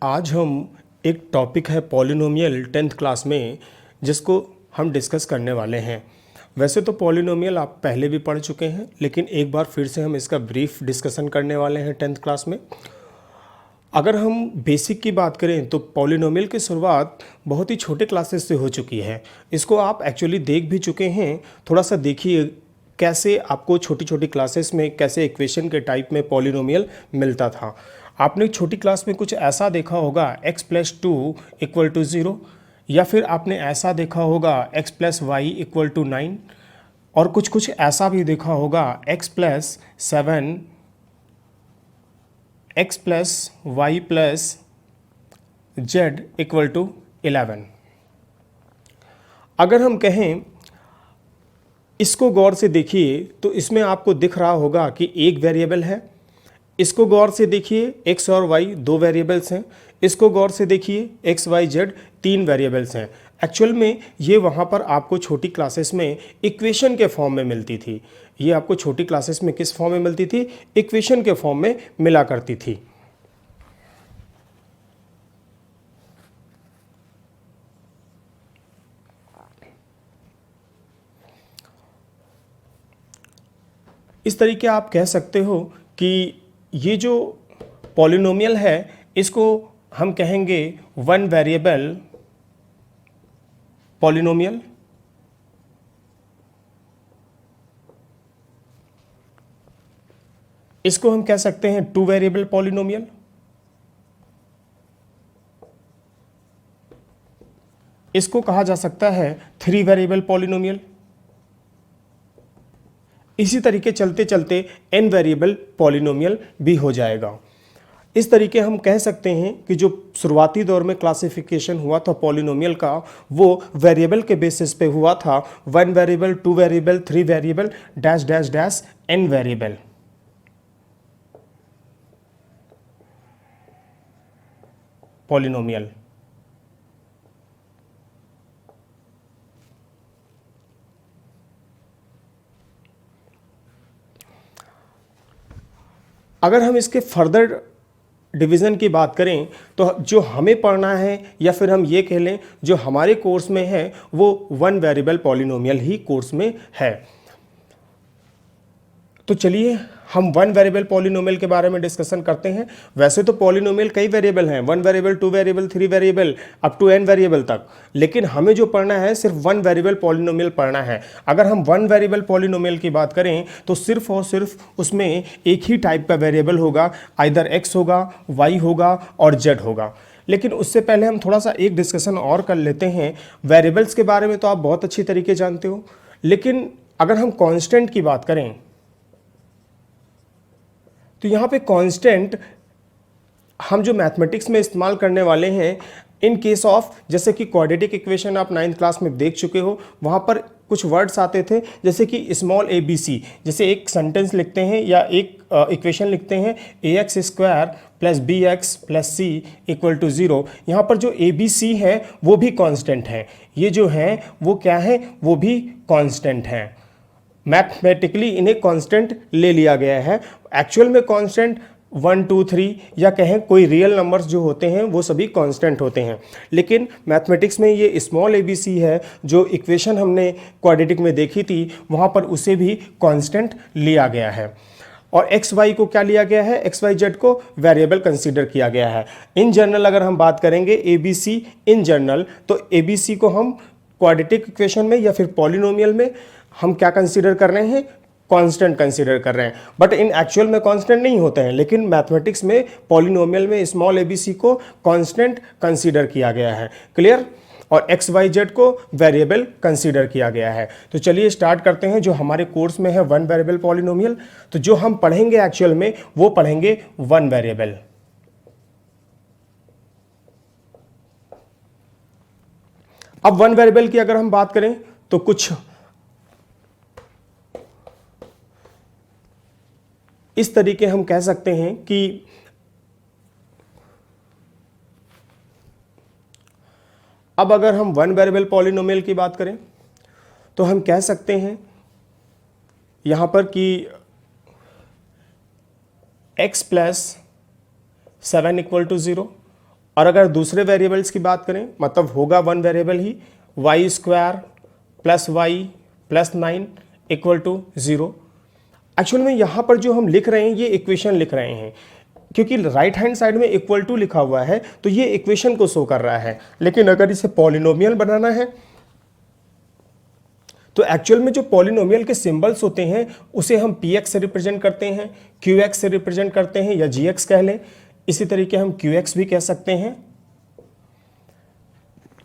आज हम एक टॉपिक है पॉलिनोमियल 10th क्लास में जिसको हम डिस्कस करने वाले हैं। वैसे तो पॉलिनोमियल आप पहले भी पढ़ चुके हैं, लेकिन एक बार फिर से हम इसका ब्रीफ डिस्कशन करने वाले हैं 10th क्लास में। अगर हम बेसिक की बात करें तो पॉलिनोमियल की शुरुआत बहुत ही छोटे क्लासेस से हो चुकी है। इसको आप एक्चुअली देख भी चुके हैं। थोड़ा सा देखिए कैसे आपको छोटी छोटी क्लासेस में कैसे इक्वेशन के टाइप में पॉलिनोमियल मिलता था। आपने छोटी क्लास में कुछ ऐसा देखा होगा x+2 = 0, या फिर आपने ऐसा देखा होगा x+y = 9, और कुछ ऐसा भी देखा होगा x+7 x+y+z = 11। अगर हम कहें इसको गौर से देखिए तो इसमें आपको दिख रहा होगा कि एक वेरिएबल है। इसको गौर से देखिए x और y दो वेरिएबल्स हैं। इसको गौर से देखिए x, y, z तीन वेरिएबल्स हैं। एक्चुअल में ये वहाँ पर आपको छोटी क्लासेस में इक्वेशन के फॉर्म में मिलती थी। ये आपको छोटी क्लासेस में किस फॉर्म में मिलती थी? इक्वेशन के फॉर्म में मिला करती थी। इस तरीके आप कह सकते हो कि ये जो पॉलिनोमियल है इसको हम कहेंगे वन वेरिएबल पॉलिनोमियल। इसको हम कह सकते हैं टू वेरिएबल पॉलिनोमियल। इसको कहा जा सकता है थ्री वेरिएबल पॉलिनोमियल। इसी तरीके चलते चलते n वेरिएबल पॉलिनोमियल भी हो जाएगा। इस तरीके हम कह सकते हैं कि जो शुरुआती दौर में क्लासिफिकेशन हुआ था पॉलिनोमियल का, वो वेरिएबल के बेसिस पे हुआ था। One variable, two variable, three variable, dash dash dash n variable. Polynomial अगर हम इसके फर्दर डिवीज़न की बात करें तो जो हमें पढ़ना है, या फिर हम ये कह लें जो हमारे कोर्स में है, वो वन वेरिएबल पॉलिनोमियल ही कोर्स में है। तो चलिए हम वन वेरिएबल पॉलिनोमियल के बारे में डिस्कशन करते हैं। वैसे तो पॉलिनोमियल कई वेरिएबल हैं, one variable, two variable, three variable, up to n variable तक, लेकिन हमें जो पढ़ना है सिर्फ वन वेरिएबल पॉलिनोमियल पढ़ना है। अगर हम वन वेरिएबल पॉलिनोमियल की बात करें तो सिर्फ और सिर्फ उसमें एक ही टाइप का वेरिएबल होगा, आइदर x होगा, y होगा और z होगा। लेकिन उससे पहले हम थोड़ा सा एक डिस्कशन और कर लेते हैं। वेरिएबल्स के बारे में तो आप बहुत अच्छी तरीके जानते हो, लेकिन अगर हम कॉन्स्टेंट की बात करें तो यहाँ पे कांस्टेंट हम जो मैथमेटिक्स में इस्तेमाल करने वाले हैं इन केस ऑफ, जैसे कि क्वाड्रेटिक इक्वेशन आप 9th क्लास में देख चुके हो, वहाँ पर कुछ वर्ड्स आते थे जैसे कि स्मॉल ABC। जैसे एक सेंटेंस लिखते हैं या एक इक्वेशन लिखते हैं ax² + bx + c = 0। यहाँ पर जो ABC है वो भी कांस्टेंट है। ये जो है वो क्या है? वो भी कांस्टेंट है। मैथमेटिकली इन्हें कांस्टेंट ले लिया गया है। एक्चुअल में कांस्टेंट 1, 2, 3 या कहें कोई रियल नंबर्स जो होते हैं वो सभी कांस्टेंट होते हैं, लेकिन मैथमेटिक्स में ये स्मॉल ABC है जो इक्वेशन हमने क्वाड्रेटिक में देखी थी, वहाँ पर उसे भी कांस्टेंट लिया गया है। और एक्स वाई को क्या लिया गया है? एक्स वाई जेड को वेरिएबल कंसीडर किया गया है। इन जनरल अगर हम बात करेंगे ABC इन जनरल, तो ABC को हम क्वाड्रेटिक इक्वेशन में या फिर पॉलिनोमियल में हम क्या कंसीडर कर रहे हैं? कांस्टेंट कंसीडर कर रहे हैं। बट इन एक्चुअल में कांस्टेंट नहीं होते हैं, लेकिन मैथमेटिक्स में पॉलिनोमियल में स्मॉल ABC को कांस्टेंट कंसीडर किया गया है। क्लियर? और एक्स वाई जेड को वेरिएबल कंसीडर किया गया है। तो चलिए स्टार्ट करते हैं। जो हमारे कोर्स में है वन वेरिएबल पॉलिनोमियल, तो जो हम पढ़ेंगे एक्चुअल में वो पढ़ेंगे वन वेरिएबल। अब वन वेरिएबल की अगर हम बात करें तो कुछ इस तरीके हम कह सकते हैं कि अब अगर हम वन वेरिएबल पॉलिनोमियल की बात करें तो हम कह सकते हैं यहां पर कि x + 7 = 0 और अगर दूसरे वेरिएबल्स की बात करें मतलब होगा वन वेरिएबल ही, y square plus y plus 9 equal to 0। Actual में यहाँ पर जो हम लिख रहे हैं ये इक्वेशन लिख रहे हैं, क्योंकि राइट हैंड साइड में इक्वल टू लिखा हुआ है तो ये इक्वेशन को शो कर रहा है। लेकिन अगर इसे पॉलिनोमियल बनाना है तो एक्चुअल में जो पॉलिनोमियल के सिंबल्स होते हैं उसे हम px से रिप्रेजेंट करते हैं, qx से रिप्रेजेंट करते हैं या gx कह लें। इसी तरीके हम qx भी कह सकते हैं।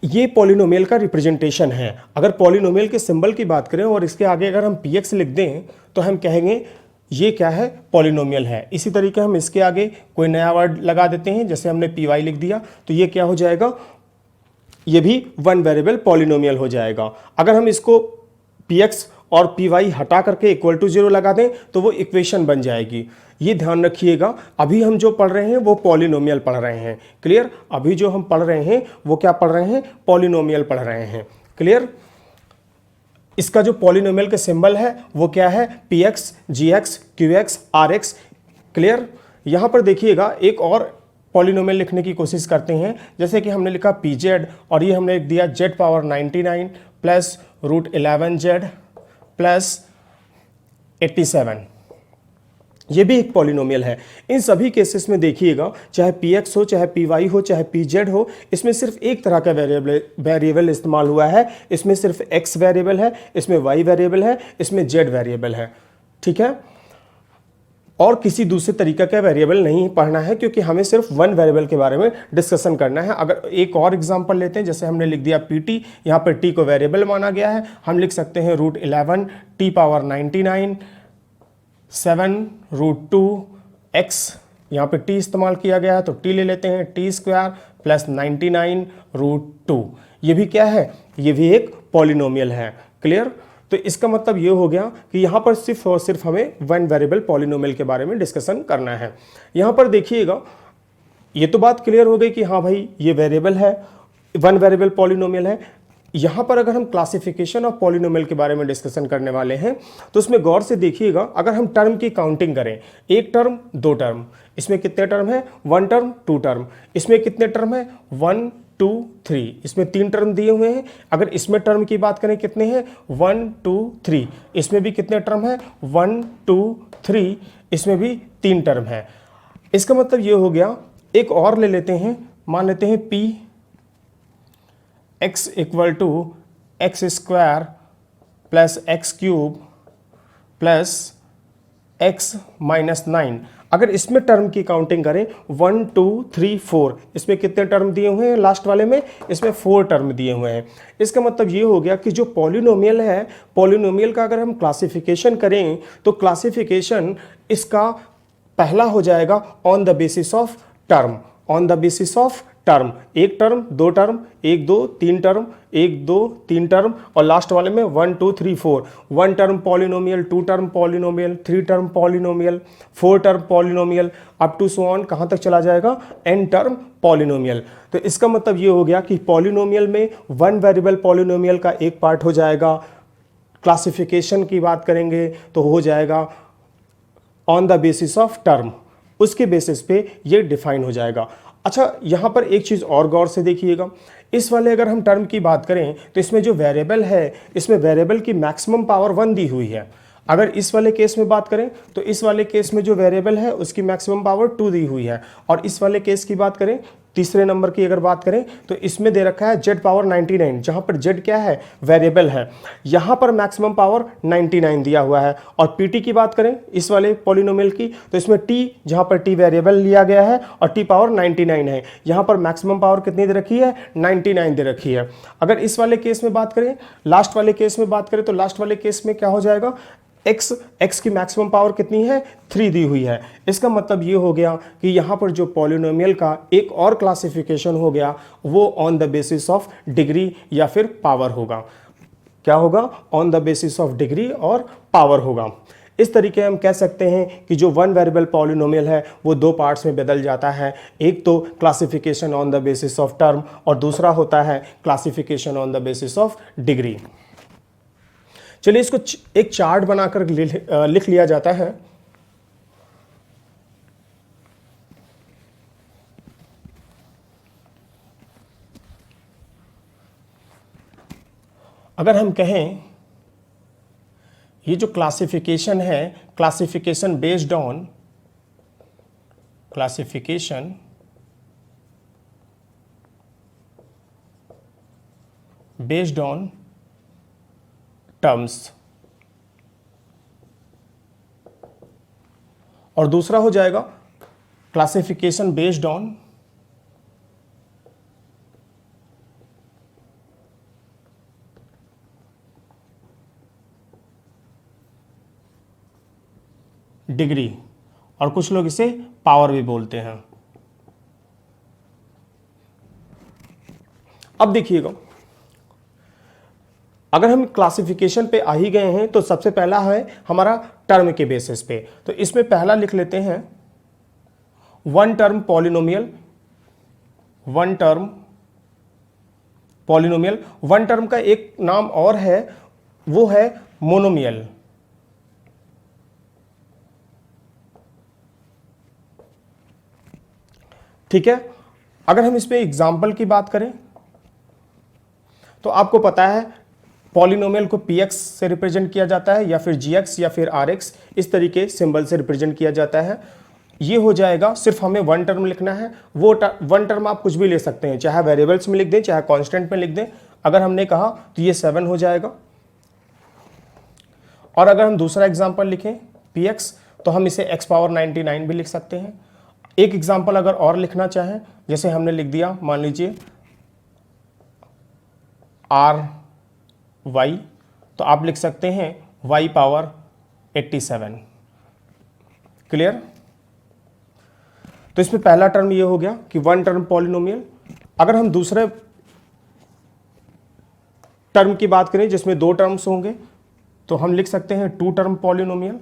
ये पॉलिनोमियल का रिप्रेजेंटेशन है। अगर पॉलिनोमियल के सिंबल की बात करें और इसके आगे अगर हम px लिख दें तो हम कहेंगे ये क्या है, पॉलिनोमियल है। इसी तरीके हम इसके आगे कोई नया वर्ड लगा देते हैं, जैसे हमने py लिख दिया तो ये क्या हो जाएगा, ये भी वन वेरिएबल पॉलिनोमियल हो जाएगा। अगर हम इसको px और py हटा करके इक्वल टू 0 लगा दें तो वो इक्वेशन बन जाएगी। ये ध्यान रखिएगा, अभी हम जो पढ़ रहे हैं वो पॉलिनोमियल पढ़ रहे हैं। क्लियर? अभी जो हम पढ़ रहे हैं वो क्या पढ़ रहे हैं, पॉलिनोमियल पढ़ रहे हैं। क्लियर? इसका जो पॉलिनोमियल का सिंबल है वो क्या है, px, gx, qx, rx। Clear? यहां पर देखिएगा एक और पॉलिनोमियल लिखने की कोशिश करते हैं, जैसे कि हमने लिखा pz और ये हमने लिख दिया z power 99 plus √11z plus 87। ये भी एक पॉलिनोमियल है। इन सभी केसेस में देखिएगा चाहे px हो, चाहे py हो, चाहे pz हो, इसमें सिर्फ एक तरह का वेरिएबल इस्तेमाल हुआ है। इसमें सिर्फ x वेरिएबल है, इसमें y वेरिएबल है, इसमें z वेरिएबल है। ठीक है? और किसी दूसरे तरीका का वेरिएबल नहीं पढ़ना है, क्योंकि हमें सिर्फ वन वेरिएबल के बारे में डिस्कशन करना है। अगर एक और एग्जांपल लेते हैं, जैसे हमने लिख दिया pt, यहाँ पर t को वेरिएबल माना गया है, हम लिख सकते हैं √11 t पावर 99 7 √2 x, यहाँ पे t इस्तेमाल किया गया है तो t ले लेते हैं, t स्क्वायर प्लस 99 √2। ये भी क्या है, ये भी एक पॉलिनोमियल है। क्लियर? तो इसका मतलब ये हो गया कि यहाँ पर सिर्फ और सिर्फ हमें वन वेरिएबल पॉलिनोमियल के बारे में डिस्कशन करना है। यहाँ पर देखिएगा, ये तो बात क्लियर हो गई कि हाँ भाई ये वेरिएबल है, वन वेरिएबल पॉलिनोमियल है। यहाँ पर अगर हम क्लासिफिकेशन ऑफ पॉलिनोमियल के बारे में डिस्कशन करने वाले हैं तो उसमें गौर से देखिएगा, अगर हम टर्म की काउंटिंग करें, एक टर्म, दो टर्म, इसमें कितने टर्म है, वन टर्म, टू टर्म, इसमें कितने टर्म है, 1 2 3, इसमें 3 टर्म दिए हुए हैं। अगर इसमें टर्म की बात करें कितने हैं, 1 2 3, इसमें भी कितने टर्म है, 1 2 3, इसमें भी 3 टर्म है। इसका मतलब ये हो गया, एक और ले लेते हैं, मान लेते हैं p x equal to x square plus x cube plus x minus 9। अगर इसमें टर्म की काउंटिंग करें 1 2 3 4, इसमें कितने टर्म दिए हुए हैं, लास्ट वाले में इसमें 4 टर्म दिए हुए हैं। इसका मतलब ये हो गया कि जो पॉलिनोमियल है, पॉलिनोमियल का अगर हम क्लासिफिकेशन करें तो क्लासिफिकेशन इसका पहला हो जाएगा on the basis of term, on the basis of term, एक टर्म, दो टर्म, 1 2 3 टर्म, 1 2 3 टर्म, और लास्ट वाले में 1 2 3 4, 1 term polynomial, 2 term polynomial, 3 term polynomial, 4 term polynomial, up to so on कहाँ तक चला जाएगा, n टर्म पॉलिनोमियल। तो इसका मतलब ये हो गया कि पॉलिनोमियल में वन वेरिएबल पॉलिनोमियल का एक पार्ट हो जाएगा, क्लासिफिकेशन की बात करेंगे तो हो जाएगा on the basis of term, उसके बेसिस पे ये डिफाइन हो जाएगा। अच्छा, यहाँ पर एक चीज़ और गौर से देखिएगा, इस वाले अगर हम टर्म की बात करें तो इसमें जो वेरिएबल है, इसमें वेरिएबल की मैक्सिमम पावर 1 दी हुई है। अगर इस वाले केस में बात करें तो इस वाले केस में जो वेरिएबल है उसकी मैक्सिमम पावर 2 दी हुई है, और इस वाले केस की बात करें, तीसरे नंबर की अगर बात करें तो इसमें दे रखा है z पावर 99, जहाँ पर z क्या है, वेरिएबल है, यहाँ पर मैक्सिमम पावर 99 दिया हुआ है। और pt की बात करें इस वाले पॉलिनोमियल की तो इसमें t, जहाँ पर t वेरिएबल लिया गया है और t पावर 99 है, यहाँ पर मैक्सिमम पावर कितनी दे रखी है, 99 दे रखी है। अगर इस वाले केस में बात करें, लास्ट वाले केस में बात करें तो लास्ट वाले केस में क्या हो जाएगा, x की मैक्सिमम पावर कितनी है, 3 दी हुई है। इसका मतलब ये हो गया कि यहाँ पर जो पॉलिनोमियल का एक और क्लासिफिकेशन हो गया वो on the basis of degree या फिर पावर होगा। क्या होगा, on the basis of degree और पावर होगा। इस तरीके हम कह सकते हैं कि जो वन वेरिएबल पॉलिनोमियल है वो दो पार्ट्स में बदल जाता है, एक तो classification on the basis of term और दूसरा होता है classification on the basis of degree. चलिए इसको एक चार्ट बनाकर लिख लिया जाता है। अगर हम कहें ये जो क्लासिफिकेशन है, क्लासिफिकेशन बेस्ड ऑन टर्म्स, और दूसरा हो जाएगा क्लासिफिकेशन बेस्ड ऑन डिग्री, और कुछ लोग इसे पावर भी बोलते हैं। अब देखिएगा, अगर हम क्लासिफिकेशन पे आ ही गए हैं तो सबसे पहला है हमारा टर्म के बेसिस पे। तो इसमें पहला लिख लेते हैं one term polynomial. One term का एक नाम और है, वो है मोनोमियल। ठीक है। अगर हम इस पे एग्जाम्पल की बात करें तो आपको पता है पॉलिनोमियल को px से रिप्रेजेंट किया जाता है, या फिर gx या फिर rx, इस तरीके सिंबल से रिप्रेजेंट किया जाता है। ये हो जाएगा, सिर्फ हमें वन टर्म लिखना है। वो वन टर्म आप कुछ भी ले सकते हैं, चाहे वेरिएबल्स में लिख दें, चाहे कांस्टेंट में लिख दें। अगर हमने कहा तो ये 7 हो जाएगा। और अगर हम दूसरा एग्जाम्पल लिखें px, तो हम इसे x पावर 99 भी लिख सकते हैं। एक एग्जाम्पल अगर और लिखना चाहें, जैसे हमने लिख दिया, मान लीजिए ry, तो आप लिख सकते हैं y पावर 87। क्लियर? तो इसमें पहला टर्म ये हो गया कि वन टर्म पॉलिनोमियल। अगर हम दूसरे टर्म की बात करें जिसमें दो टर्म्स होंगे, तो हम लिख सकते हैं टू टर्म पॉलिनोमियल।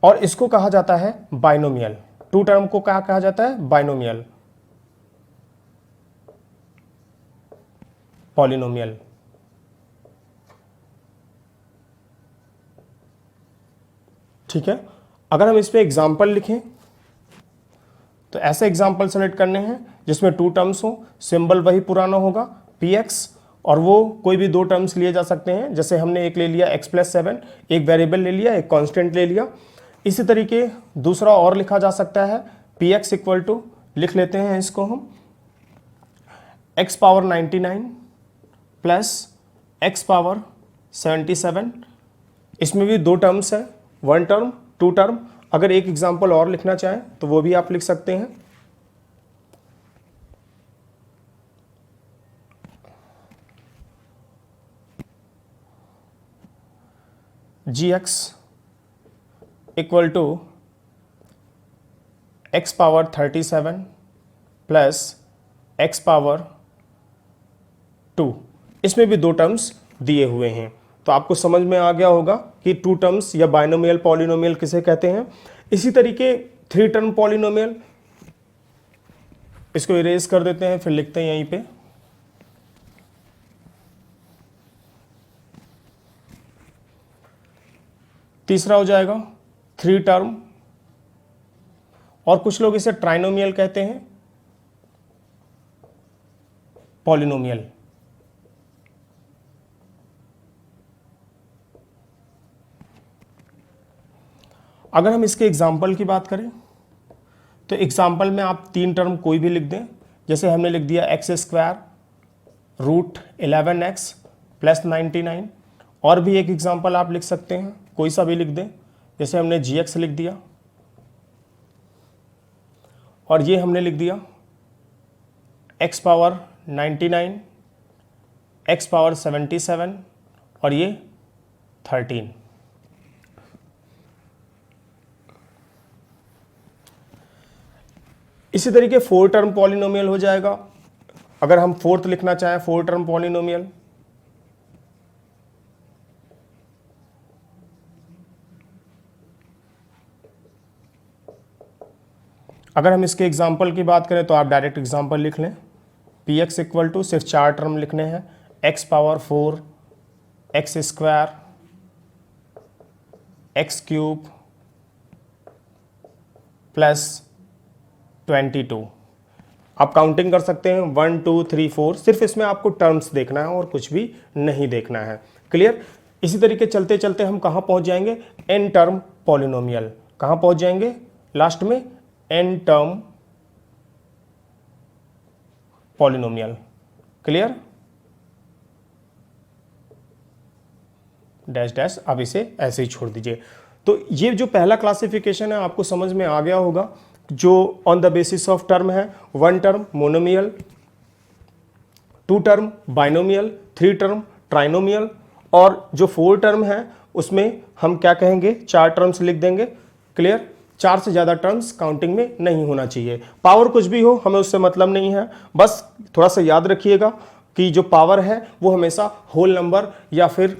और इसको कहा जाता है बाइनोमियल। टू टर्म को क्या कहा जाता है? Binomial polynomial. ठीक है। अगर हम इस पे एग्जाम्पल लिखें तो ऐसे एग्जाम्पल सेलेक्ट करने हैं जिसमें टू टर्म्स हो, सिंबल वही पुराना होगा px, और वो कोई भी दो टर्म्स लिए जा सकते हैं। जैसे हमने एक ले लिया x+7, एक वेरिएबल ले लिया, एक कांस्टेंट ले लिया। इसी तरीके दूसरा और लिखा जा सकता है px इक्वल टू, लिख लेते हैं इसको हम, x power 99 plus x power 77। इसमें भी दो टर्म्स है, वन टर्म, टू टर्म। अगर एक एग्जाम्पल और लिखना चाहें तो वो भी आप लिख सकते हैं। gx equal to x power 37 प्लस x पावर 2। इसमें भी दो टर्म्स दिए हुए हैं। तो आपको समझ में आ गया होगा कि टू टर्म्स या बाइनोमियल पॉलिनोमियल किसे कहते हैं। इसी तरीके थ्री टर्म पॉलिनोमियल, इसको इरेज कर देते हैं, फिर लिखते हैं यहीं पे तीसरा हो जाएगा थ्री टर्म, और कुछ लोग इसे ट्राइनोमियल कहते हैं, पॉलिनोमियल। अगर हम इसके एग्जाम्पल की बात करें तो एग्जाम्पल में आप तीन टर्म कोई भी लिख दें। जैसे हमने लिख दिया x² रूट 11x प्लस 99। और भी एक एग्जाम्पल आप लिख सकते हैं, कोई सा भी लिख दें। जैसे हमने gx लिख दिया, और ये हमने लिख दिया x पावर 99, x पावर 77, और ये 13। इसी तरीके फोर टर्म पॉलिनोमियल हो जाएगा। अगर हम फोर्थ लिखना चाहें, फोर टर्म पॉलिनोमियल, अगर हम इसके एग्जाम्पल की बात करें तो आप डायरेक्ट एग्जाम्पल लिख लें। px इक्वल टू, सिर्फ चार टर्म लिखने हैं, x power 4, x² x³ plus 22। आप काउंटिंग कर सकते हैं 1 2 3 4, सिर्फ इसमें आपको टर्म्स देखना है और कुछ भी नहीं देखना है। क्लियर। इसी तरीके चलते चलते हम कहाँ पहुँच जाएंगे, एन टर्म पॉलिनोमियल। कहाँ पहुँच जाएंगे लास्ट में, n term polynomial. Clear. Dash dash, अब इसे ऐसे ही छोड़ दीजिए। तो ये जो पहला क्लासिफिकेशन है आपको समझ में आ गया होगा, जो on the basis of term है। 1 term monomial, 2 term binomial, 3 term trinomial, और जो 4 टर्म है उसमें हम क्या कहेंगे, 4 टर्म्स लिख देंगे। क्लियर। 4 से ज़्यादा टर्म्स काउंटिंग में नहीं होना चाहिए। पावर कुछ भी हो हमें उससे मतलब नहीं है, बस थोड़ा सा याद रखिएगा कि जो पावर है वो हमेशा होल नंबर या फिर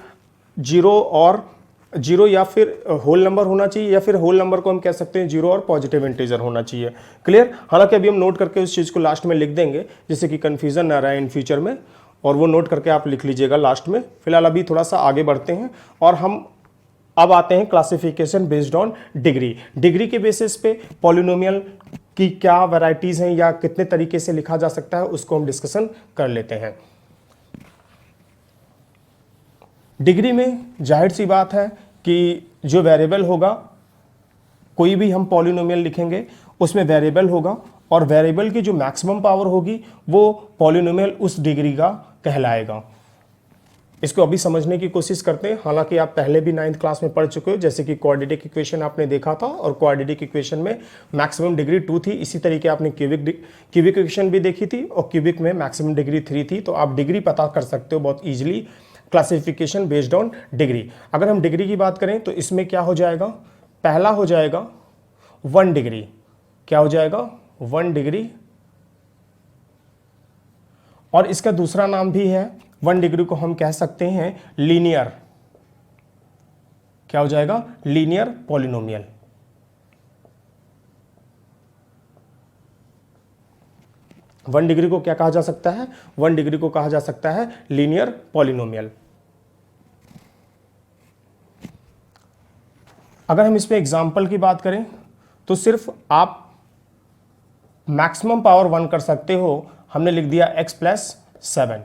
जीरो या फिर होल नंबर होना चाहिए, या फिर होल नंबर को हम कह सकते हैं जीरो और पॉजिटिव इंटीजर होना चाहिए। क्लियर। हालांकि अभी हम नोट करके उस चीज़ को लास्ट में लिख देंगे जिससे कि कंफ्यूजन ना रहे इन फ्यूचर में, और वो नोट करके आप लिख लीजिएगा लास्ट में। फिलहाल अभी थोड़ा सा आगे बढ़ते हैं और हम अब आते हैं classification based on degree. Degree के बेसिस पे पॉलिनोमियल की क्या वैरायटीज हैं या कितने तरीके से लिखा जा सकता है उसको हम डिस्कशन कर लेते हैं। डिग्री में जाहिर सी बात है कि जो वेरिएबल होगा, कोई भी हम पॉलिनोमियल लिखेंगे उसमें वेरिएबल होगा, और वेरिएबल की जो मैक्सिमम पावर होगी वो पॉलिनोमियल उस डिग्री का कहलाएगा। इसको अभी समझने की कोशिश करते हैं। हालांकि आप पहले भी 9th क्लास में पढ़ चुके हो, जैसे कि क्वाड्रेटिक इक्वेशन आपने देखा था, और क्वाड्रेटिक इक्वेशन में मैक्सिमम डिग्री 2 थी। इसी तरीके आपने क्यूबिक इक्वेशन भी देखी थी, और क्यूबिक में मैक्सिमम डिग्री 3 थी। तो आप डिग्री पता कर सकते हो बहुत easily, classification based on degree. अगर हम डिग्री की बात करें तो इसमें क्या हो जाएगा, पहला हो जाएगा 1 डिग्री। क्या हो जाएगा, 1 डिग्री, और इसका दूसरा नाम भी है 1 डिग्री को हम कह सकते हैं लीनियर। क्या हो जाएगा, लीनियर पॉलिनोमियल। वन डिग्री को क्या कहा जा सकता है, 1 डिग्री को कहा जा सकता है लीनियर पॉलिनोमियल। अगर हम इसमें एग्जाम्पल की बात करें तो सिर्फ आप मैक्सिमम पावर 1 कर सकते हो। हमने लिख दिया x प्लस 7,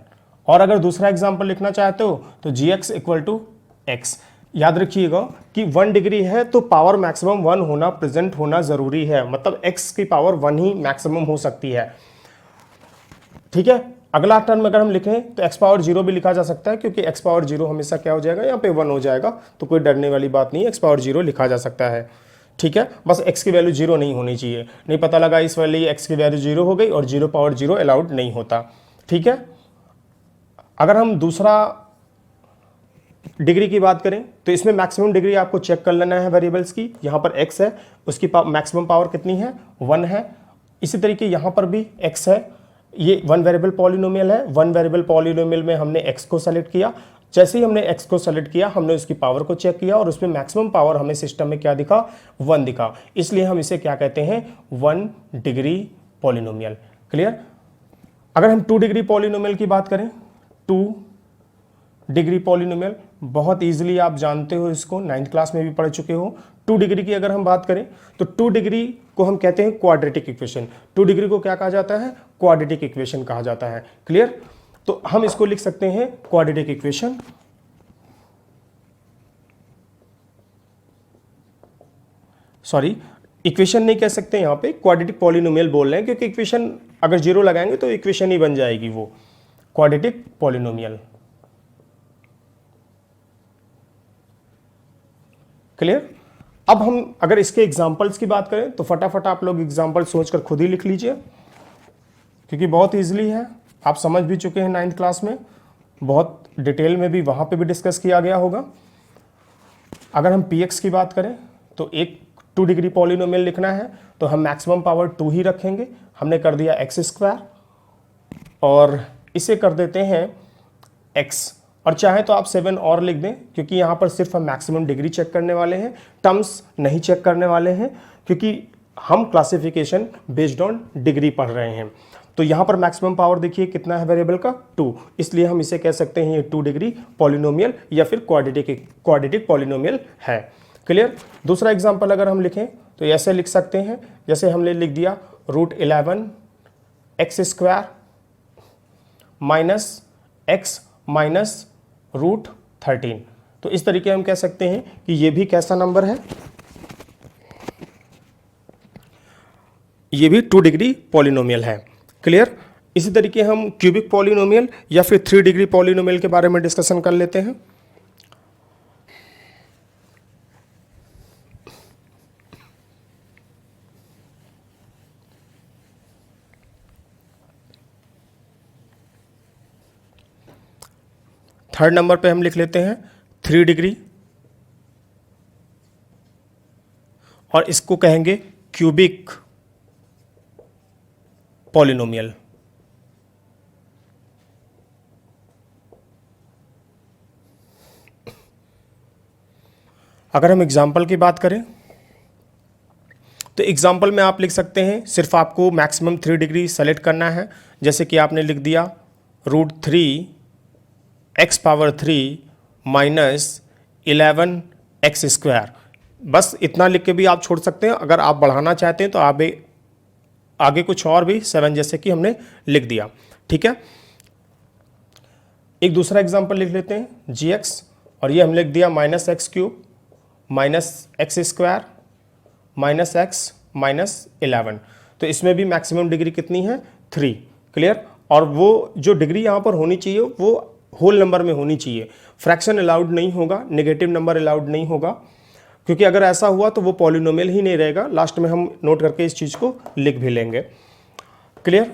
और अगर दूसरा एग्जाम्पल लिखना चाहते हो तो gx इक्वल टू x। याद रखिएगा कि 1 डिग्री है तो पावर मैक्सिमम 1 होना, प्रेजेंट होना जरूरी है, मतलब x की पावर 1 ही मैक्सिमम हो सकती है। ठीक है। अगला टर्म अगर हम लिखें तो x पावर 0 भी लिखा जा सकता है, क्योंकि x पावर 0 हमेशा क्या हो जाएगा, यहाँ पे 1 हो जाएगा, तो कोई डरने वाली बात नहीं है, x पावर 0 लिखा जा सकता है। ठीक है। बस x की वैल्यू 0 नहीं होनी चाहिए। नहीं पता लगा इस वाले x की वैल्यू 0 हो गई और 0 पावर 0 अलाउड नहीं होता। ठीक है। अगर हम दूसरा डिग्री की बात करें तो इसमें मैक्सिमम डिग्री आपको चेक कर लेना है वेरिएबल्स की। यहाँ पर x है, उसकी मैक्सिमम पावर कितनी है, 1 है। इसी तरीके यहाँ पर भी x है, ये 1 वेरिएबल पॉलिनोमियल है। 1 वेरिएबल पॉलिनोमियल में हमने x को सेलेक्ट किया। जैसे ही हमने x को सेलेक्ट किया हमने उसकी पावर को चेक किया, और उसमें मैक्सिमम पावर हमें सिस्टम में क्या दिखा, 1 दिखा। इसलिए हम इसे क्या कहते हैं, 1 डिग्री पॉलिनोमियल। क्लियर। अगर हम 2 डिग्री पॉलिनोमियल की बात करें, 2 डिग्री पॉलिनोमियल बहुत इजीली आप जानते हो, इसको 9th क्लास में भी पढ़ चुके हो। 2 डिग्री की अगर हम बात करें तो 2 डिग्री को हम कहते हैं क्वाड्रेटिक इक्वेशन। 2 डिग्री को क्या कहा जाता है, क्वाड्रेटिक इक्वेशन कहा जाता है। क्लियर। तो हम इसको लिख सकते हैं क्वाड्रेटिक इक्वेशन। सॉरी, इक्वेशन नहीं कह सकते, यहाँ पे क्वाड्रेटिक पॉलिनोमियल बोल रहे हैं, क्योंकि इक्वेशन अगर 0 लगाएंगे तो इक्वेशन ही बन जाएगी वो, क्वाड्रेटिक पॉलिनोमियल। क्लियर। अब हम अगर इसके एग्जांपल्स की बात करें तो फटाफट आप लोग एग्जांपल सोचकर खुद ही लिख लीजिए, क्योंकि बहुत इजीली है, आप समझ भी चुके हैं 9th क्लास में, बहुत डिटेल में भी वहाँ पे भी डिस्कस किया गया होगा। अगर हम px की बात करें तो एक 2 डिग्री पॉलिनोमियल लिखना है तो हम मैक्सिमम पावर 2 ही रखेंगे। हमने कर दिया x², और इसे कर देते हैं x, और चाहे तो आप 7 और लिख दें, क्योंकि यहाँ पर सिर्फ हम मैक्सिमम डिग्री चेक करने वाले हैं, टर्म्स नहीं चेक करने वाले हैं, क्योंकि हम क्लासिफिकेशन बेस्ड ऑन डिग्री पढ़ रहे हैं। तो यहाँ पर मैक्सिमम पावर देखिए कितना है वेरिएबल का, 2, इसलिए हम इसे कह सकते हैं ये 2 डिग्री पॉलिनोमियल या फिर क्वाड्रेटिक पॉलिनोमियल है। क्लियर। दूसरा एग्जांपल अगर हम लिखें तो ऐसे लिख सकते हैं, जैसे हमने लिख दिया √11 x² माइनस x माइनस √13। तो इस तरीके हम कह सकते हैं कि ये भी कैसा नंबर है, ये भी 2 डिग्री पॉलिनोमियल है। क्लियर। इसी तरीके हम क्यूबिक पॉलिनोमियल या फिर 3 डिग्री पॉलिनोमियल के बारे में डिस्कशन कर लेते हैं। थर्ड नंबर पे हम लिख लेते हैं 3 डिग्री, और इसको कहेंगे क्यूबिक पॉलिनोमियल। अगर हम एग्जाम्पल की बात करें तो एग्जाम्पल में आप लिख सकते हैं, सिर्फ आपको मैक्सिमम 3 डिग्री सेलेक्ट करना है। जैसे कि आपने लिख दिया √3 माइनस 11 x²। बस इतना लिख के भी आप छोड़ सकते हैं। अगर आप बढ़ाना चाहते हैं तो आप आगे कुछ और भी 7 जैसे कि हमने लिख दिया। ठीक है। एक दूसरा एग्जाम्पल लिख लेते हैं gx, और ये हम लिख दिया -x³ minus x² minus x minus 11। तो इसमें भी मैक्सिमम डिग्री कितनी है, 3। क्लियर। और वो जो डिग्री यहाँ पर होनी चाहिए वो होल नंबर में होनी चाहिए, फ्रैक्शन अलाउड नहीं होगा, नेगेटिव नंबर अलाउड नहीं होगा, क्योंकि अगर ऐसा हुआ तो वो पॉलिनोमियल ही नहीं रहेगा। लास्ट में हम नोट करके इस चीज़ को लिख भी लेंगे। क्लियर।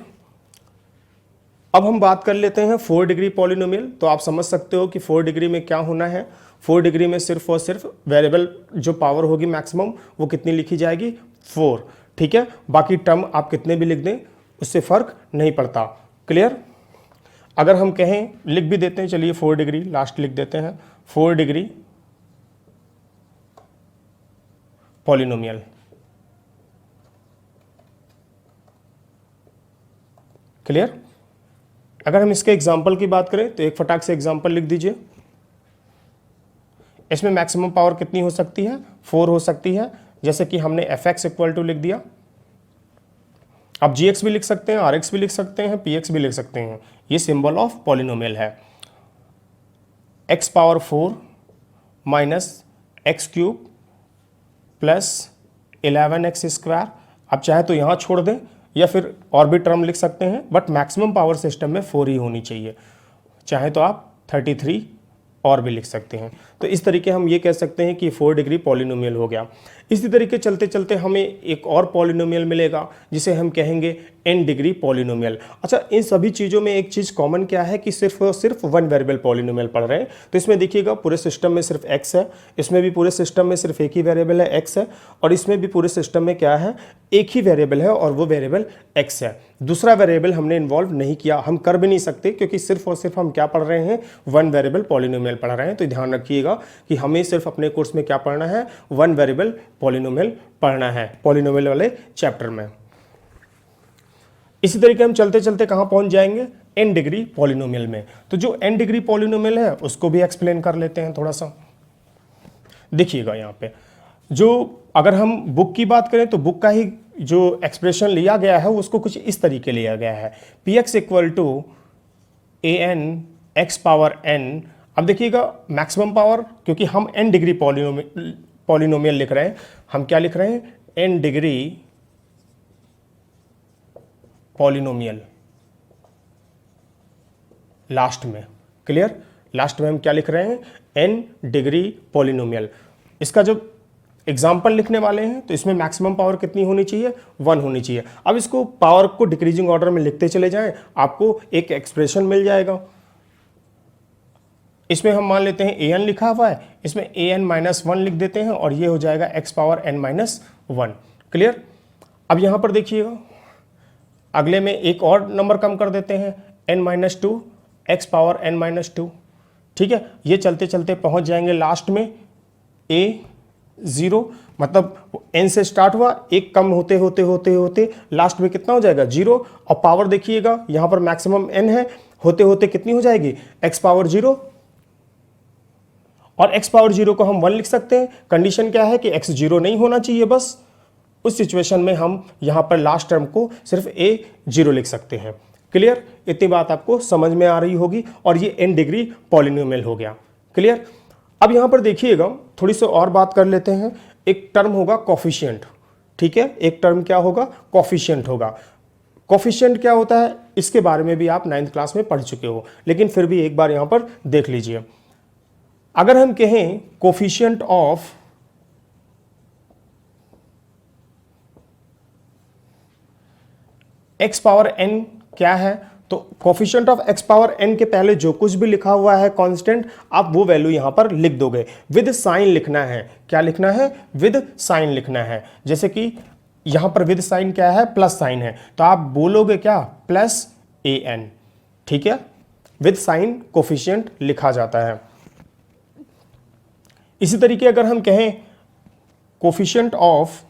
अब हम बात कर लेते हैं 4 डिग्री पॉलिनोमियल। तो आप समझ सकते हो कि 4 डिग्री में क्या होना है। 4 डिग्री में सिर्फ और सिर्फ वेरिएबल जो पावर होगी मैक्सिमम वो कितनी लिखी जाएगी, 4। ठीक है। बाकी टर्म आप कितने भी लिख दें उससे फर्क नहीं पड़ता। क्लियर। अगर हम कहें, लिख भी देते हैं, चलिए 4 डिग्री लास्ट लिख देते हैं, 4 डिग्री पॉलिनोमियल। क्लियर। अगर हम इसके एग्जाम्पल की बात करें तो एक फटाक से एग्जाम्पल लिख दीजिए। इसमें मैक्सिमम पावर कितनी हो सकती है, 4 हो सकती है। जैसे कि हमने fx इक्वल टू लिख दिया। आप gx भी लिख सकते हैं, rx भी लिख सकते हैं, px भी लिख सकते हैं। ये सिंबल ऑफ पॉलिनोमियल है। x⁴ minus x³ plus 11x²। आप चाहे तो यहाँ छोड़ दें या फिर और भी टर्म लिख सकते हैं, बट मैक्सिमम पावर सिस्टम में 4 ही होनी चाहिए। चाहे तो आप 33 और भी लिख सकते हैं। तो इस तरीके हम ये कह सकते हैं कि 4 डिग्री पॉलिनोमियल हो गया। इसी तरीके चलते चलते हमें एक और पॉलिनोमियल मिलेगा जिसे हम कहेंगे n डिग्री पॉलिनोमियल। अच्छा, इन सभी चीज़ों में एक चीज़ कॉमन क्या है कि सिर्फ और सिर्फ 1 वेरिएबल पॉलिनोमियल पढ़ रहे हैं। तो इसमें देखिएगा पूरे सिस्टम में सिर्फ x है, इसमें भी पूरे सिस्टम में सिर्फ एक ही वेरिएबल है x है, और इसमें भी पूरे सिस्टम में क्या है, एक ही वेरिएबल है और वो वेरिएबल x है। दूसरा वेरिएबल हमने इन्वॉल्व नहीं किया, हम कर भी नहीं सकते, क्योंकि सिर्फ और सिर्फ हम क्या पढ़ रहे हैं, 1 वेरिएबल पॉलिनोमियल पढ़ रहे हैं। तो ध्यान रखिएगा कि हमें सिर्फ अपने कोर्स में क्या पढ़ना है, 1 वेरिएबल पॉलिनोमियल पढ़ना है, पॉलिनोमियल वाले चैप्टर में। इसी तरीके हम चलते चलते कहां पहुंच जाएंगे, n डिग्री पॉलिनोमियल में। तो जो n डिग्री पॉलिनोमियल है उसको भी एक्सप्लेन कर लेते हैं थोड़ा सा। देखिएगा यहाँ पे, जो अगर हम बुक की बात करें तो बुक का ही जो एक्सप्रेशन लिया गया है उसको कुछ इस तरीके लिया गया है, px equal to an x⁴n। अब देखिएगा मैक्सिमम पावर, क्योंकि हम n डिग्री पॉलिनोमियल लिख रहे हैं, हम क्या लिख रहे हैं, n डिग्री पॉलिनोमियल लास्ट में। क्लियर। लास्ट में हम क्या लिख रहे हैं, n डिग्री पॉलिनोमियल। इसका जब एग्जाम्पल लिखने वाले हैं तो इसमें मैक्सिमम पावर कितनी होनी चाहिए, 1 होनी चाहिए। अब इसको पावर को डिक्रीजिंग ऑर्डर में लिखते चले जाएं, आपको एक एक्सप्रेशन मिल जाएगा। इसमें हम मान लेते हैं an लिखा हुआ है, इसमें an-1 लिख देते हैं और ये हो जाएगा x⁴n-1। क्लियर। अब यहाँ पर देखिएगा, अगले में एक और नंबर कम कर देते हैं, n-2 x⁴n-2। ठीक है। ये चलते चलते पहुँच जाएंगे लास्ट में a0, मतलब n से स्टार्ट हुआ, एक कम होते होते होते होते लास्ट में कितना हो जाएगा, 0। और पावर देखिएगा यहाँ पर मैक्सिमम n है, होते होते कितनी हो जाएगी, x⁴0, और x⁴0 को हम 1 लिख सकते हैं। कंडीशन क्या है कि x 0 नहीं होना चाहिए बस, उस सिचुएशन में हम यहाँ पर लास्ट टर्म को सिर्फ a0 लिख सकते हैं। क्लियर? इतनी बात आपको समझ में आ रही होगी और ये n डिग्री पॉलिनोमियल हो गया। क्लियर? अब यहाँ पर देखिएगा, थोड़ी सी और बात कर लेते हैं। एक टर्म होगा कॉफिशिएंट, ठीक है, एक टर्म क्या होगा, कॉफिशिएंट होगा। कॉफिशिएंट क्या होता है इसके बारे में भी आप 9th क्लास में पढ़ चुके हो, लेकिन फिर भी एक बार यहाँ पर देख लीजिए। अगर हम कहें coefficient of x power n क्या है, तो coefficient of x power n के पहले जो कुछ भी लिखा हुआ है कांस्टेंट, आप वो वैल्यू यहां पर लिख दोगे। विद साइन लिखना है, क्या लिखना है, विद साइन लिखना है। जैसे कि यहां पर विद साइन क्या है, प्लस साइन है, तो आप बोलोगे क्या, प्लस an, ठीक है, विद साइन कोफिशिएंट लिखा जाता है। इसी तरीके अगर हम कहें coefficient of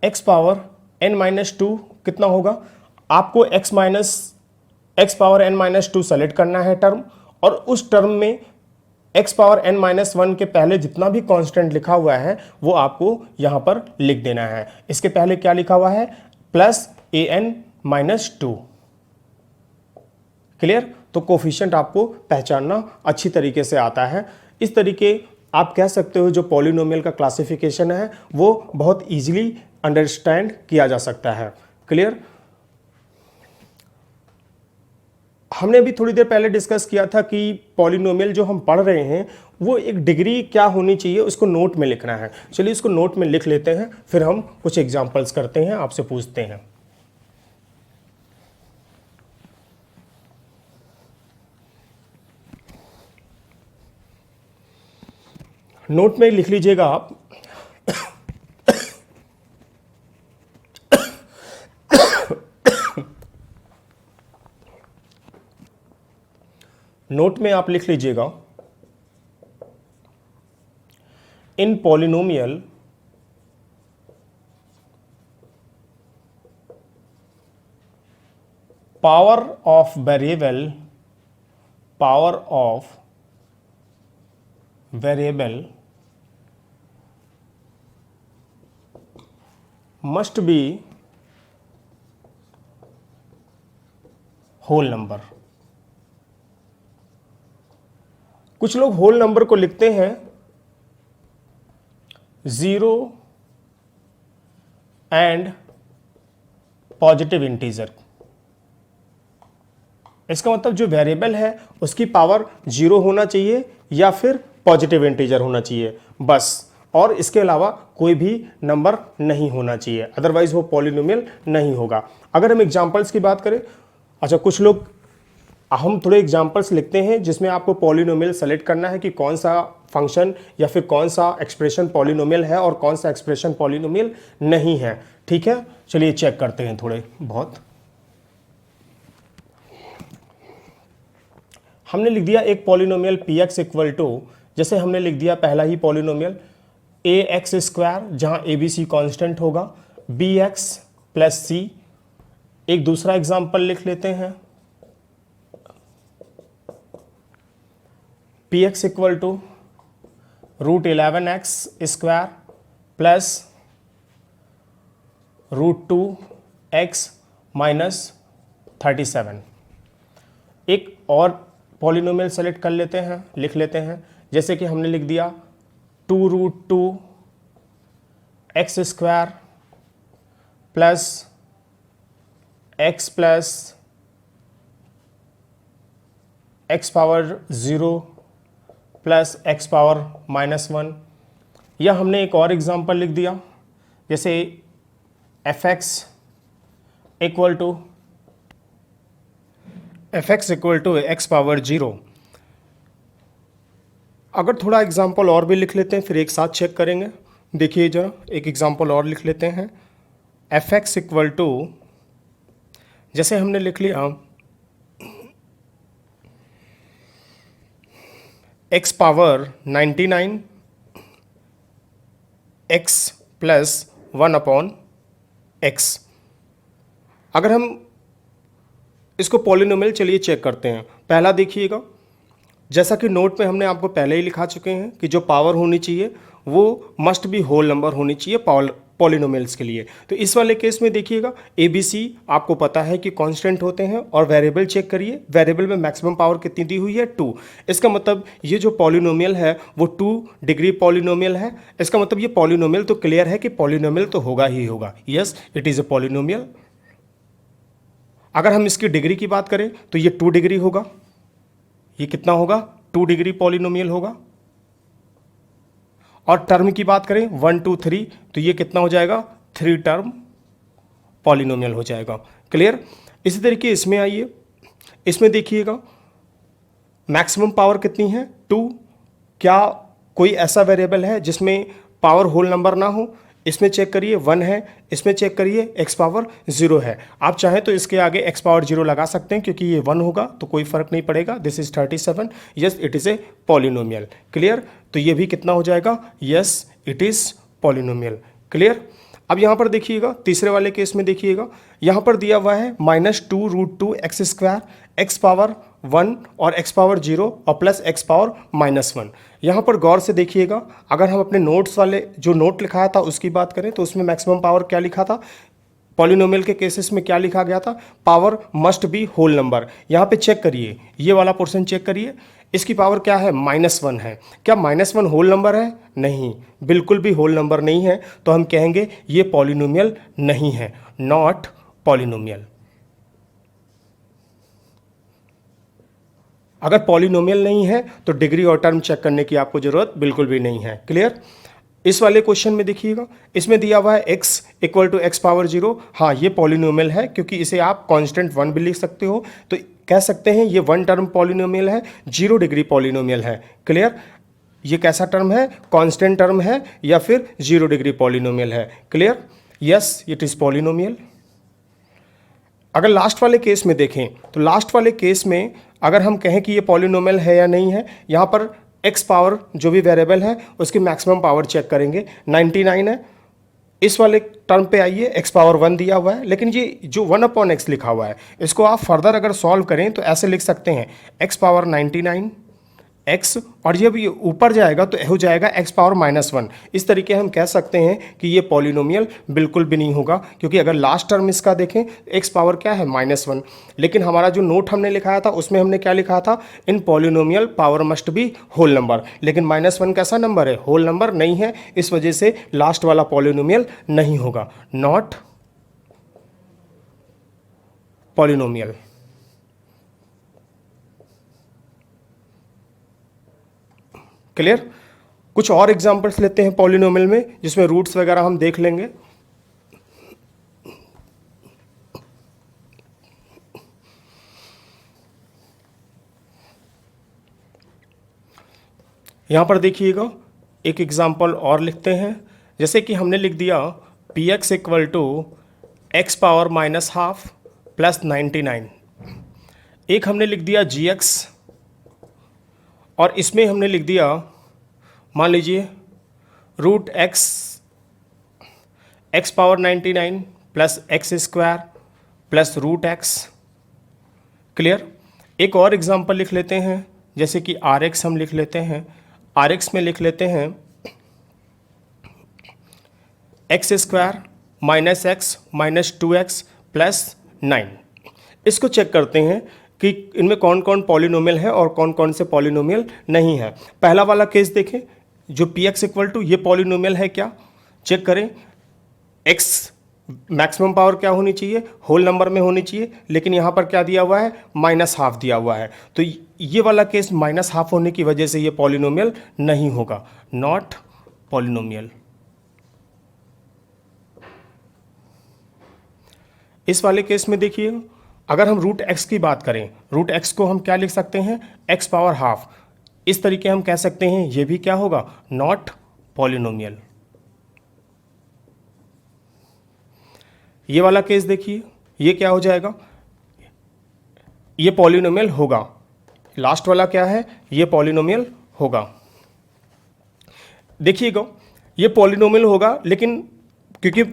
x power n-2 कितना होगा, आपको x पावर n-2 सेलेक्ट करना है टर्म, और उस टर्म में x पावर n-1 के पहले जितना भी कांस्टेंट लिखा हुआ है वो आपको यहां पर लिख देना है। इसके पहले क्या लिखा हुआ है, प्लस an-2। क्लियर? तो कोफिशिएंट आपको पहचानना अच्छी तरीके से आता है। इस तरीके आप कह सकते हो जो पॉलिनोमियल का क्लासिफिकेशन है वो बहुत इजीली अंडरस्टैंड किया जा सकता है। क्लियर? हमने भी थोड़ी देर पहले डिस्कस किया था कि पॉलिनोमियल जो हम पढ़ रहे हैं वो एक डिग्री क्या होनी चाहिए उसको नोट में लिखना है। चलिए इसको नोट में लिख लेते हैं, फिर हम कुछ एग्जांपल्स करते हैं, आपसे पूछते हैं। नोट में लिख लीजिएगा आप नोट में आप लिख लीजिएगा, in polynomial power of variable must be whole number. कुछ लोग होल नंबर को लिखते हैं 0 एंड पॉजिटिव इंटीजर। इसका मतलब जो वेरिएबल है उसकी पावर 0 होना चाहिए या फिर पॉजिटिव इंटीजर होना चाहिए बस, और इसके अलावा कोई भी नंबर नहीं होना चाहिए, अदरवाइज वो पॉलिनोमियल नहीं होगा। अगर हम एग्जांपल्स की बात करें, अच्छा कुछ लोग, हम थोड़े एग्जांपल्स लिखते हैं जिसमें आपको पॉलिनोमियल सेलेक्ट करना है कि कौन सा फंक्शन या फिर कौन सा एक्सप्रेशन पॉलिनोमियल है और कौन सा एक्सप्रेशन पॉलिनोमियल नहीं है। ठीक है, चलिए चेक करते हैं थोड़े बहुत। हमने लिख दिया एक पॉलिनोमियल px इक्वल टू, जैसे हमने लिख दिया पहला ही पॉलिनोमियल ax स्क्वायर, जहां abc कांस्टेंट होगा, bx प्लस c। एक दूसरा एग्जांपल लिख लेते हैं, px equal to √11x square plus √2x minus 37। एक और पॉलिनोमियल सेलेक्ट कर लेते हैं, लिख लेते हैं, जैसे कि हमने लिख दिया 2√2x square plus x plus x power 0 plus x power -1। या हमने एक और एग्जांपल लिख दिया, जैसे fx equal to x power 0। अगर थोड़ा एग्जांपल और भी लिख लेते हैं फिर एक साथ चेक करेंगे। देखिए जरा, एक एग्जांपल और लिख लेते हैं, fx इक्वल टू, जैसे हमने लिख लिया x power 99 x plus 1/x। अगर हम इसको पॉलिनोमियल, चलिए चेक करते हैं। पहला देखिएगा, जैसा कि नोट में हमने आपको पहले ही लिखा चुके हैं कि जो पावर होनी चाहिए वो मस्ट बी होल नंबर होनी चाहिए पॉलिनोमियल्स के लिए। तो इस वाले केस में देखिएगा ABC आपको पता है कि कांस्टेंट होते हैं, और वेरिएबल चेक करिए, वेरिएबल में मैक्सिमम पावर कितनी दी हुई है 2। इसका मतलब ये जो पॉलिनोमियल है वो 2 डिग्री पॉलिनोमियल है। इसका मतलब ये पॉलिनोमियल तो क्लियर है कि पॉलिनोमियल तो होगा ही होगा। Yes, it is a polynomial. अगर हम इसकी डिग्री की बात करें तो ये 2 डिग्री होगा। ये कितना होगा? 2 डिग्री पॉलिनोमियल होगा। और टर्म की बात करें 1 2 3, तो ये कितना हो जाएगा? 3 टर्म पॉलिनोमियल हो जाएगा। क्लियर? इसी तरीके इसमें आइए, इसमें देखिएगा मैक्सिमम पावर कितनी है? 2। क्या कोई ऐसा वेरिएबल है जिसमें पावर होल नंबर ना हो? इसमें चेक करिए 1 है, इसमें चेक करिए x पावर 0 है। आप चाहें तो इसके आगे x पावर 0 लगा सकते हैं क्योंकि ये 1 होगा तो कोई फर्क नहीं पड़ेगा। This is 37। Yes, it is a polynomial. Clear? तो ये भी कितना हो जाएगा? Yes, it is polynomial. Clear? अब यहाँ पर देखिएगा, तीसरे वाले केस में देखिएगा, यहाँ पर दिया हुआ है -2√2x², x पावर 1 और x पावर 0 और प्लस x पावर -1। यहाँ पर गौर से देखिएगा, अगर हम अपने नोट्स वाले जो नोट लिखाया था उसकी बात करें तो उसमें मैक्सिमम पावर क्या लिखा था? पॉलिनोमियल के केसेस में क्या लिखा गया था? Power must be whole number. यहाँ पे चेक करिए, ये वाला पोर्शन चेक करिए, इसकी पावर क्या है? -1 है। क्या -1 होल नंबर है? नहीं, बिल्कुल भी होल नंबर नहीं है। तो हम कहेंगे ये पॉलिनोमियल नहीं है, नॉट पॉलिनोमियल। अगर पॉलिनोमियल नहीं है तो डिग्री और टर्म चेक करने की आपको जरूरत बिल्कुल भी नहीं है। क्लियर? इस वाले क्वेश्चन में देखिएगा, इसमें दिया हुआ है x = x पावर 0। हाँ, ये पॉलिनोमियल है क्योंकि इसे आप कांस्टेंट 1 भी लिख सकते हो, तो कह सकते हैं ये 1 टर्म पॉलिनोमियल है, 0 डिग्री पॉलिनोमियल है। क्लियर? ये कैसा टर्म है? कांस्टेंट टर्म है या फिर 0 डिग्री पॉलिनोमियल है। Clear? Yes, it is polynomial. अगर लास्ट वाले केस में देखें तो लास्ट वाले केस में अगर हम कहें कि ये पॉलिनोमियल है या नहीं है, यहाँ पर x पावर जो भी वेरिएबल है उसकी मैक्सिमम पावर चेक करेंगे, 99 है। इस वाले टर्म पे आइए, x पावर 1 दिया हुआ है, लेकिन ये जो 1/x लिखा हुआ है इसको आप फर्दर अगर सॉल्व करें तो ऐसे लिख सकते हैं x पावर 99 x, और जब ये ऊपर जाएगा तो हो जाएगा x पावर -1। इस तरीके हम कह सकते हैं कि ये पॉलिनोमियल बिल्कुल भी नहीं होगा, क्योंकि अगर लास्ट टर्म इसका देखें x पावर क्या है? -1। लेकिन हमारा जो नोट हमने लिखाया था उसमें हमने क्या लिखा था? In polynomial power must be whole number. लेकिन -1 कैसा नंबर है? होल नंबर नहीं है, इस वजह से लास्ट वाला पॉलिनोमियल नहीं होगा, नॉट पॉलिनोमियल। क्लियर? कुछ और एग्जांपल्स लेते हैं पॉलिनोमियल में जिसमें रूट्स वगैरह हम देख लेंगे। यहां पर देखिएगा एक एग्जांपल और लिखते हैं, जैसे कि हमने लिख दिया px = x पावर -½ प्लस 99। एक हमने लिख दिया gx, और इसमें हमने लिख दिया, मान लीजिए x power 99 plus x² plus √x। Clear? एक और एग्जांपल लिख लेते हैं, जैसे कि rx हम लिख लेते हैं, rx में लिख लेते हैं x² -x -2x प्लस 9। इसको चेक करते हैं कि इनमें कौन कौन पॉलिनोमियल है और कौन कौन से पॉलिनोमियल नहीं है। पहला वाला केस देखें, जो px = ये पॉलिनोमियल है क्या? चेक करें, x मैक्सिमम पावर क्या होनी चाहिए? होल नंबर में होनी चाहिए, लेकिन यहाँ पर क्या दिया हुआ है? -½ दिया हुआ है। तो ये वाला केस -½ होने की वजह से ये पॉलिनोमियल नहीं होगा, नॉट पॉलिनोमियल। इस वाले केस में देखिए, अगर हम √x की बात करें, √x को हम क्या लिख सकते हैं? x पावर ½ इस तरीके हम कह सकते हैं, ये भी क्या होगा? Not polynomial. ये वाला केस देखिए, ये क्या हो जाएगा? ये पॉलिनोमियल होगा। लास्ट वाला क्या है? ये पॉलिनोमियल होगा। देखिएगा, ये पॉलिनोमियल होगा, लेकिन क्योंकि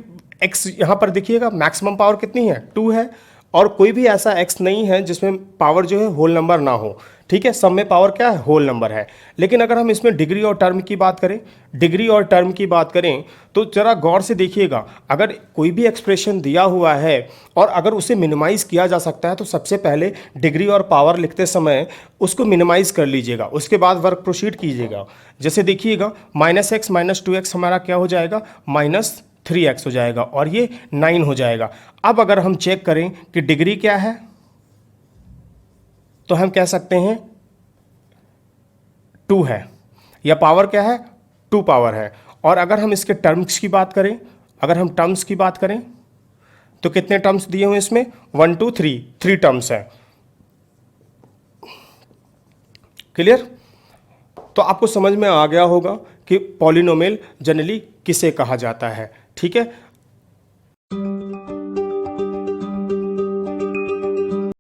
x यहाँ पर देखिएगा मैक्सिमम पावर कितनी है? 2 है, और कोई भी ऐसा x नहीं है जिसमें पावर जो है होल नंबर ना हो, ठीक है। सब में पावर क्या है, होल नंबर है। लेकिन अगर हम इसमें डिग्री और टर्म की बात करें, डिग्री और टर्म की बात करें तो जरा गौर से देखिएगा, अगर कोई भी एक्सप्रेशन दिया हुआ है और अगर उसे मिनिमाइज़ किया जा सकता है तो सबसे पहले डिग्री और पावर लिखते समय उसको मिनिमाइज़ कर लीजिएगा, उसके बाद वर्क प्रोसीड कीजिएगा। जैसे देखिएगा -x - 2x हमारा क्या हो जाएगा, -3x हो जाएगा और ये 9 हो जाएगा। अब अगर हम चेक करें कि डिग्री क्या है तो हम कह सकते हैं 2 है, या पावर क्या है, 2 पावर है। और अगर हम इसके टर्म्स की बात करें, अगर हम टर्म्स की बात करें तो कितने टर्म्स दिए हुए इसमें, 1 2 3 टर्म्स है। क्लियर? तो आपको समझ में आ गया होगा कि पॉलिनोमियल जनरली किसे कहा जाता है, ठीक है।